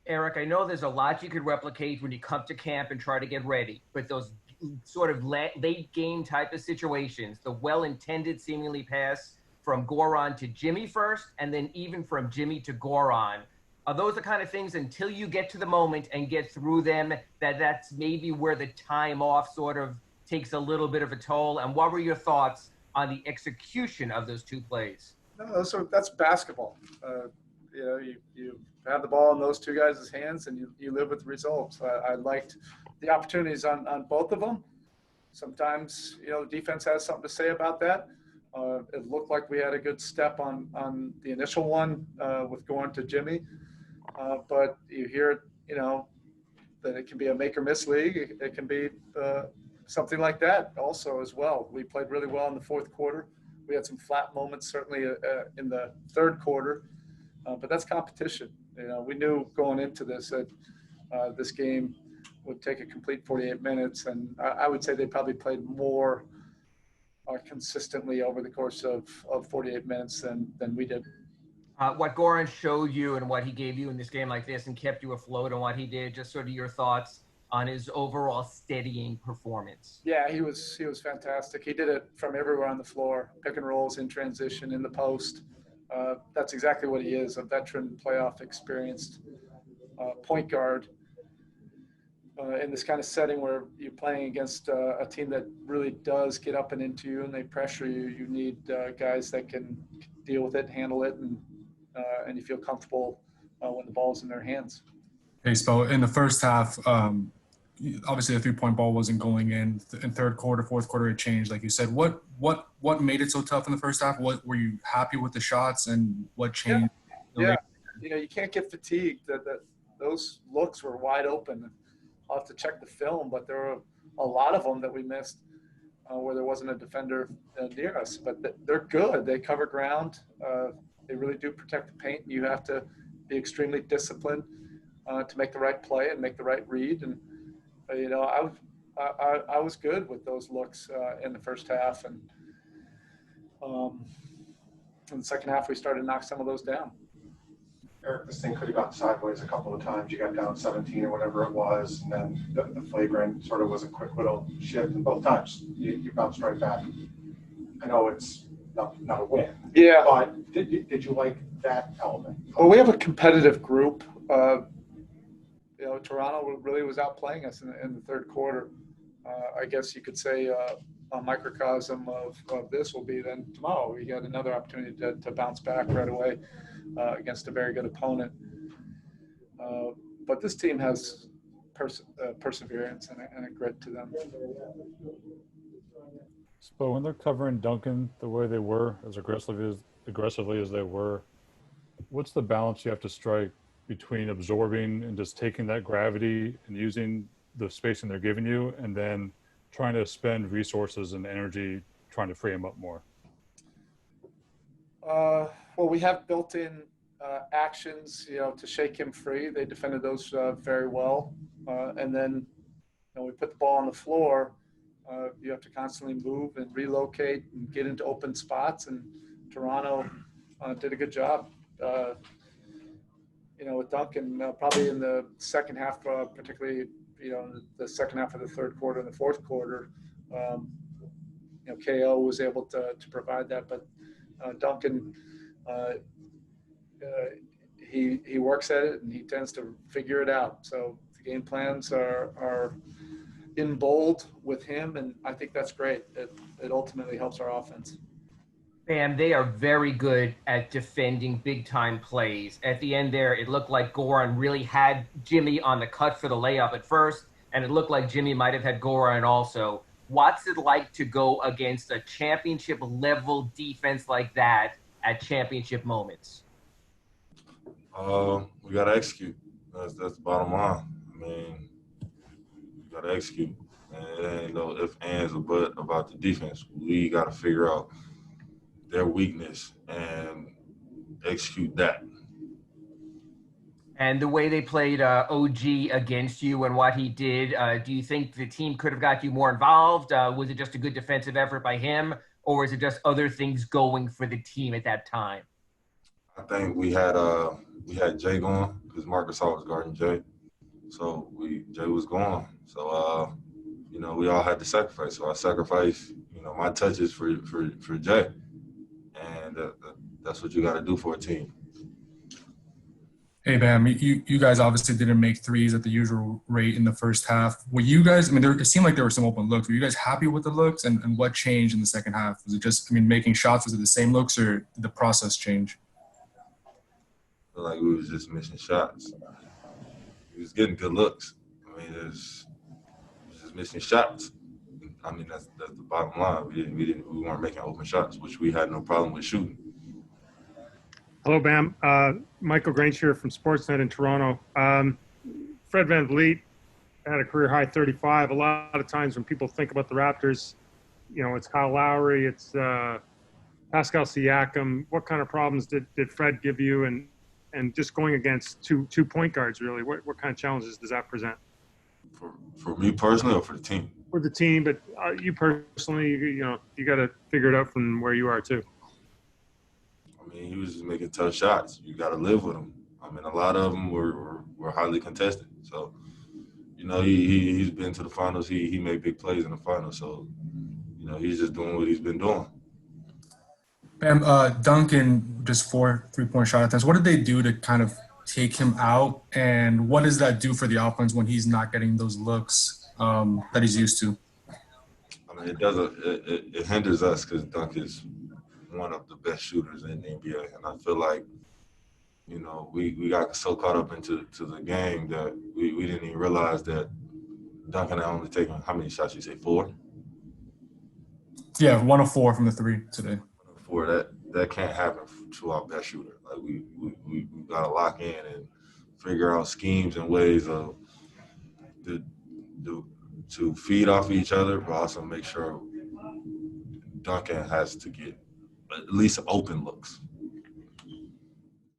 Erik, I know there's a lot you could replicate when you come to camp and try to get ready, but those sort of late game type of situations, the well-intended seemingly pass from Goran to Jimmy first, and then even from Jimmy to Goran, are those the kind of things until you get to the moment and get through them that's maybe where the time off sort of takes a little bit of a toll? And what were your thoughts on the execution of those two plays? No, that's basketball. You have the ball in those two guys' hands, and you live with the results. I liked the opportunities on both of them. Sometimes, the defense has something to say about that. It looked like we had a good step on the initial one with going to Jimmy. But you hear, that it can be a make or miss league. It can be something like that also as well. We played really well in the fourth quarter. We had some flat moments certainly in the third quarter, but that's competition. We knew going into this that this game would take a complete 48 minutes, and I would say they probably played more consistently over the course of 48 minutes than we did. What Goran showed you and what he gave you in this game like this and kept you afloat on what he did, just sort of your thoughts on his overall steadying performance. Yeah, he was fantastic. He did it from everywhere on the floor, pick and rolls, in transition, in the post. That's exactly what he is, a veteran, playoff experienced point guard. In this kind of setting where you're playing against a team that really does get up and into you and they pressure you, you need guys that can deal with it, handle it, and you feel comfortable when the ball's in their hands. Hey, Spo, in the first half, obviously the three-point ball wasn't going in third quarter, fourth quarter, it changed. Like you said, what made it so tough in the first half? What were you happy with the shots, and what changed? Yeah. You can't get fatigued. Those looks were wide open. I'll have to check the film, but there were a lot of them that we missed where there wasn't a defender near us. But they're good. They cover ground. They really do protect the paint. You have to be extremely disciplined to make the right play and make the right read. And I was good with those looks in the first half, and in the second half we started to knock some of those down. Erik, this thing could have gone sideways a couple of times. You got down 17 or whatever it was, and then the flagrant sort of was a quick little shift, and both times you bounced right back. I know it's not a win. Yeah. But did you like that element? Well, we have a competitive group. Toronto really was outplaying us in the third quarter. I guess you could say a microcosm of this will be then tomorrow. We got another opportunity to bounce back right away against a very good opponent. But this team has perseverance and a grit to them. So when they're covering Duncan the way they were, as aggressively as they were, what's the balance you have to strike between absorbing and just taking that gravity and using the spacing they're giving you, and then trying to spend resources and energy trying to free them up more? Well, we have built-in actions, to shake him free. They defended those very well. And then, we put the ball on the floor. You have to constantly move and relocate and get into open spots. And Toronto did a good job. With Duncan, probably in the second half, particularly, the second half of the third quarter and the fourth quarter, KO was able to provide that. But Duncan, he works at it and he tends to figure it out. So the game plans are in bold with him, and I think that's great. It ultimately helps our offense. Bam, they are very good at defending big-time plays. At the end there, it looked like Goran really had Jimmy on the cut for the layup at first, and it looked like Jimmy might have had Goran also. What's it like to go against a championship-level defense like that at championship moments? We got to execute. That's the bottom line. I mean, we got to execute. And it ain't no ifs, ands, or buts about the defense. We got to figure out their weakness and execute that. And the way they played OG against you and what he did, do you think the team could have got you more involved? Was it just a good defensive effort by him, or was it just other things going for the team at that time? I think we had Jay going. because Marcus Hall was guarding Jay. So Jay was gone. So you know, we all had to sacrifice. So I sacrificed, you know, my touches for Jay, and that's what you got to do for a team. Hey, Bam, you guys obviously didn't make threes at the usual rate in the first half. Were you guys, I mean, it seemed like there were some open looks. Were you guys happy with the looks, and what changed in the second half? Was it just, I mean, making shots? Was it the same looks, or did the process change? I feel like we was just missing shots. We was getting good looks. I mean, we was just missing shots. I mean, that's the bottom line. We weren't making open shots, which we had no problem with shooting. Hello, Bam. Michael Grange here from Sportsnet in Toronto. Fred VanVleet had a career high 35. A lot of times when people think about the Raptors, you know, it's Kyle Lowry, it's Pascal Siakam. What kind of problems did Fred give you? And just going against two point guards, really, what kind of challenges does that present? For me personally, or for the team? For the team, but you personally, you know, you got to figure it out from where you are too. I mean, he was just making tough shots. You got to live with him. I mean, a lot of them were highly contested. So, you know, he's been to the finals. He made big plays in the finals. So, you know, he's just doing what he's been doing. Bam, Duncan, just 4 3-point shot attempts. What did they do to kind of take him out? And what does that do for the offense when he's not getting those looks that he's used to? I mean, it hinders us because Dunk is one of the best shooters in the NBA. And I feel like, you know, we got so caught up into the game that we didn't even realize that Duncan had only taken, how many shots you say, 4? Yeah, 1 of 4 from the 3 today. 1 of 4, that can't happen to our best shooter. Like we got to lock in and figure out schemes and ways of to feed off each other, but also make sure Duncan has to get at least open looks.